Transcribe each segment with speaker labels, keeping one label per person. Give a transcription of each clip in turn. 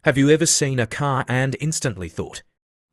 Speaker 1: Have you ever seen a car and instantly thought,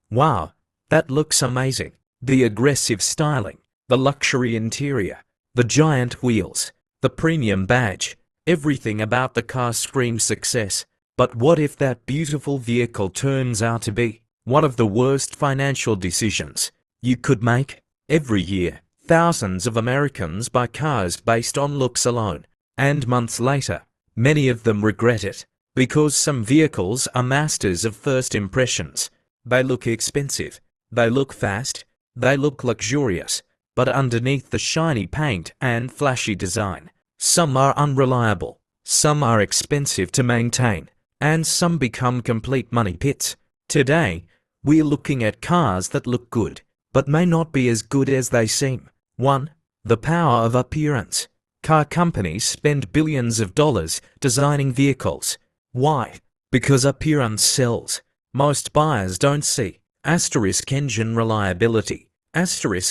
Speaker 1: wow, that looks amazing? The aggressive styling, the luxury interior, the giant wheels, the premium badge, everything about the car screams success. But what if that beautiful vehicle turns out to be one of the worst financial decisions you could make? Every year, thousands of Americans buy cars based on looks alone, and months later, many of them regret it, because some vehicles are masters of first impressions. They look expensive, they look fast, they look luxurious, but underneath the shiny paint and flashy design, some are unreliable, some are expensive to maintain, and some become complete money pits. Today, we're looking at cars that look good, but may not be as good as they seem. 1. The power of appearance. Car companies spend billions of dollars designing vehicles. Why? Because appearance sells. Most buyers don't see engine reliability,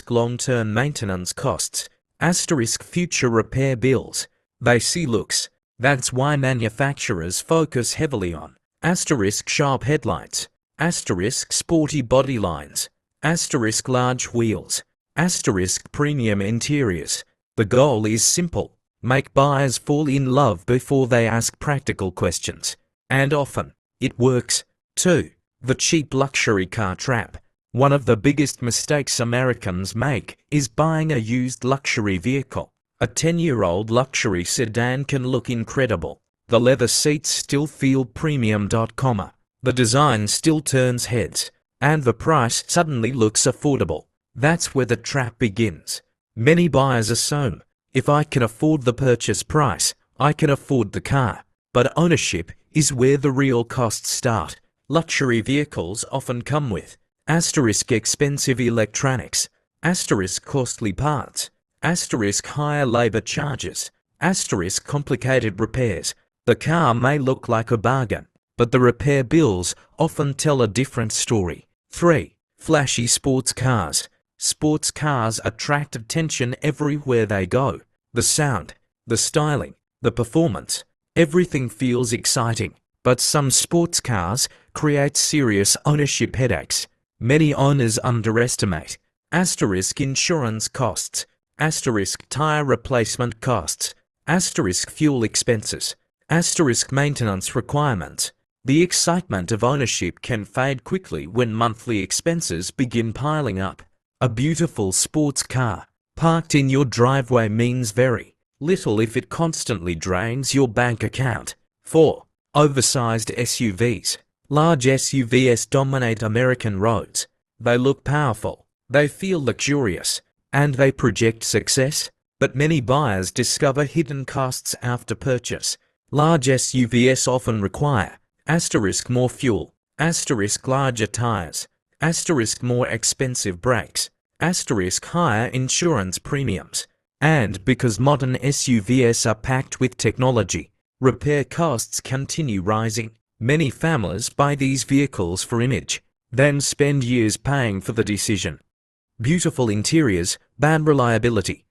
Speaker 1: long-term maintenance costs, future repair bills. They see looks. That's why manufacturers focus heavily on sharp headlights, sporty body lines, large wheels, premium interiors. The goal is simple: make buyers fall in love before they ask practical questions. And often, it works. 2. The cheap luxury car trap. One of the biggest mistakes Americans make is buying a used luxury vehicle. A 10-year-old luxury sedan can look incredible. The leather seats still feel premium. The design still turns heads, and the price suddenly looks affordable. That's where the trap begins. Many buyers assume, if I can afford the purchase price, I can afford the car. But ownership is where the real costs start. Luxury vehicles often come with expensive electronics, costly parts, higher labor charges, complicated repairs. The car may look like a bargain, but the repair bills often tell a different story. 3. Flashy sports cars. Sports cars attract attention everywhere they go. The sound, the styling, the performance, everything feels exciting. But some sports cars create serious ownership headaches. Many owners underestimate insurance costs, tire replacement costs, fuel expenses, maintenance requirements. The excitement of ownership can fade quickly when monthly expenses begin piling up. A beautiful sports car parked in your driveway means very little if it constantly drains your bank account. 4. Oversized SUVs. Large SUVs dominate American roads. They look powerful, they feel luxurious, and they project success. But many buyers discover hidden costs after purchase. Large SUVs often require more fuel, larger tires, more expensive brakes, higher insurance premiums. And because modern SUVs are packed with technology, repair costs continue rising. Many families buy these vehicles for image, then spend years paying for the decision. Beautiful interiors, bad reliability.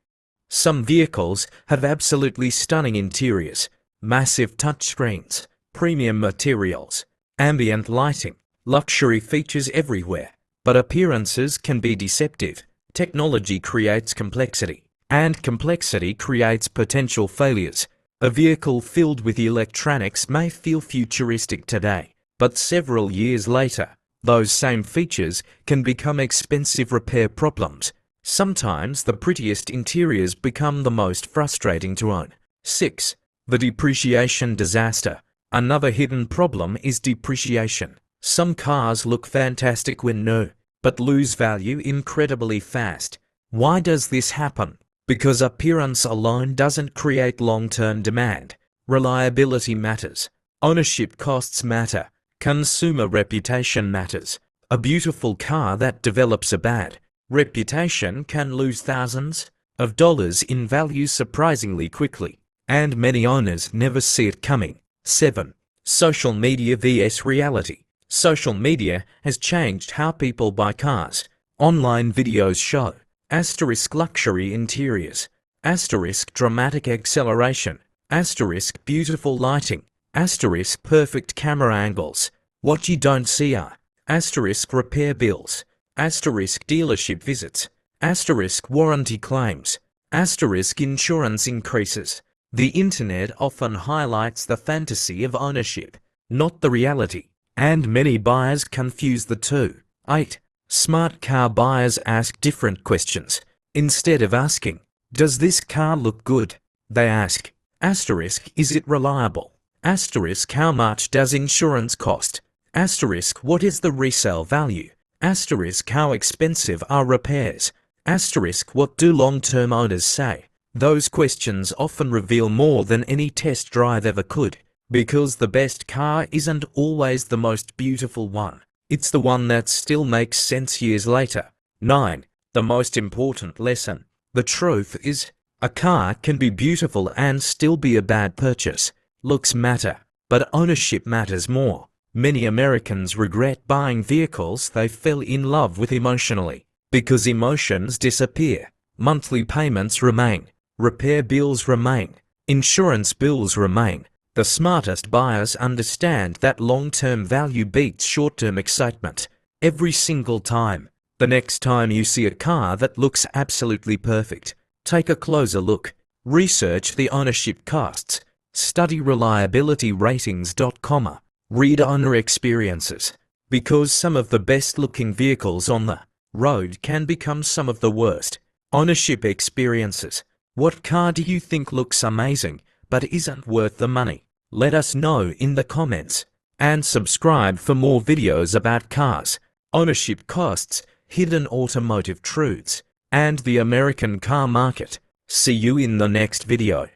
Speaker 1: Some vehicles have absolutely stunning interiors, massive touchscreens, premium materials, ambient lighting, luxury features everywhere. But appearances can be deceptive. Technology creates complexity, and complexity creates potential failures. A vehicle filled with electronics may feel futuristic today, but several years later, those same features can become expensive repair problems. Sometimes the prettiest interiors become the most frustrating to own. 6. The depreciation disaster. Another hidden problem is depreciation. Some cars look fantastic when new, but lose value incredibly fast. Why does this happen? Because appearance alone doesn't create long-term demand. Reliability matters. Ownership costs matter. Consumer reputation matters. A beautiful car that develops a bad reputation can lose thousands of dollars in value surprisingly quickly, and many owners never see it coming. 7. Social media vs. reality. Social media has changed how people buy cars. Online videos show luxury interiors, dramatic acceleration, beautiful lighting, perfect camera angles, What you don't see are asterisk repair bills, asterisk dealership visits, asterisk warranty claims, asterisk insurance increases. The internet often highlights the fantasy of ownership, not the reality, and many buyers confuse the two. 8. Smart car buyers ask different questions. Instead of asking, "Does this car look good?" they ask, asterisk, "Is it reliable?" Asterisk, "How much does insurance cost?" Asterisk, "What is the resale value?" Asterisk, "How expensive are repairs?" Asterisk, "What do long-term owners say?" Those questions often reveal more than any test drive ever could, because the best car isn't always the most beautiful one. It's the one that still makes sense years later. 9. The most important lesson. The truth is, a car can be beautiful and still be a bad purchase. Looks matter, but ownership matters more. Many Americans regret buying vehicles they fell in love with emotionally, because emotions disappear. Monthly payments remain, repair bills remain, insurance bills remain. The smartest buyers understand that long-term value beats short-term excitement every single time. The next time you see a car that looks absolutely perfect, take a closer look. Research the ownership costs. Study reliability ratings.com. Read owner experiences, because some of the best-looking vehicles on the road can become some of the worst. Ownership experiences. What car do you think looks amazing but isn't worth the money? Let us know in the comments. And subscribe for more videos about cars, ownership costs, hidden automotive truths, and the American car market. See you in the next video.